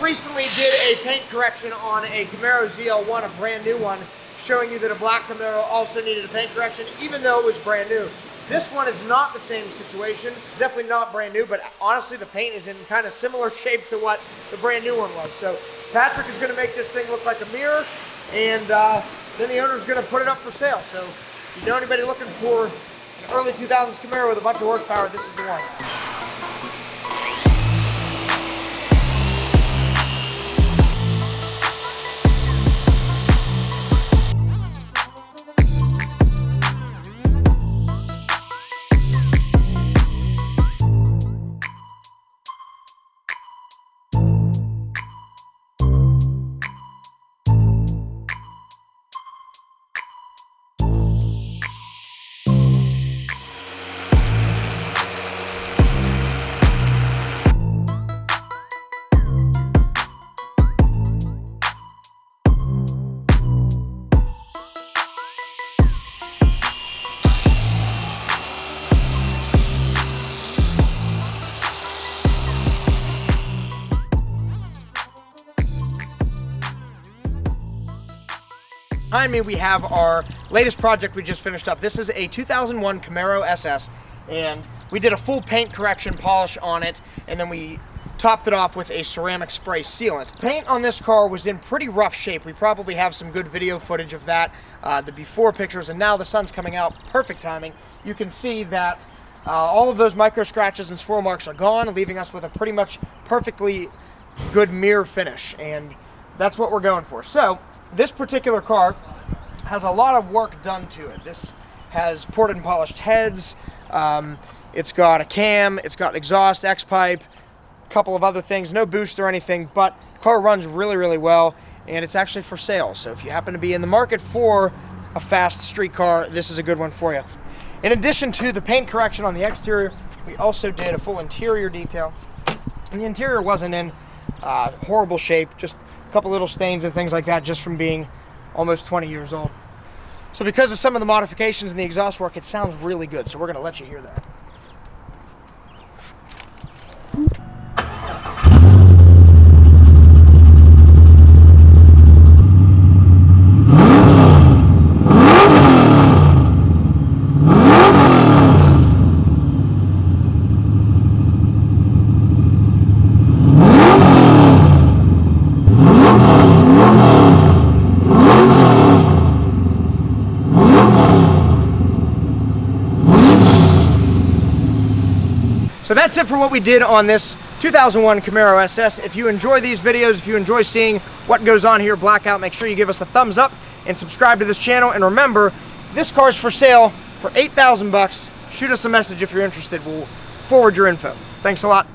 recently did a paint correction on a Camaro ZL1, a brand new one, showing you that a black Camaro also needed a paint correction, even though it was brand new. This one is not the same situation. It's definitely not brand new, but honestly, the paint is in kind of similar shape to what the brand new one was. So Patrick is going to make this thing look like a mirror, and then the owner's going to put it up for sale. So if you know anybody looking for an early 2000s Camaro with a bunch of horsepower, this is the one. Behind me we have our latest project we just finished up. This is a 2001 Camaro SS, and we did a full paint correction polish on it, and then we topped it off with a ceramic spray sealant. Paint on this car was in pretty rough shape. We probably have some good video footage of that, the before pictures, and now the sun's coming out, perfect timing. You can see that all of those micro scratches and swirl marks are gone, leaving us with a pretty much perfectly good mirror finish, and that's what we're going for. So this particular car has a lot of work done to it. This has ported and polished heads, it's got a cam, it's got exhaust, X-pipe, a couple of other things, no boost or anything, but the car runs really, really well, and it's actually for sale. So if you happen to be in the market for a fast street car, this is a good one for you. In addition to the paint correction on the exterior, we also did a full interior detail. And the interior wasn't in horrible shape, just a couple little stains and things like that just from being almost 20 years old. So because of some of the modifications and the exhaust work, it sounds really good. So we're going to let you hear that. So that's it for what we did on this 2001 Camaro SS. If you enjoy these videos, if you enjoy seeing what goes on here at Blackout, make sure you give us a thumbs up and subscribe to this channel. And remember, this car's for sale for $8,000 bucks. Shoot us a message if you're interested. We'll forward your info. Thanks a lot.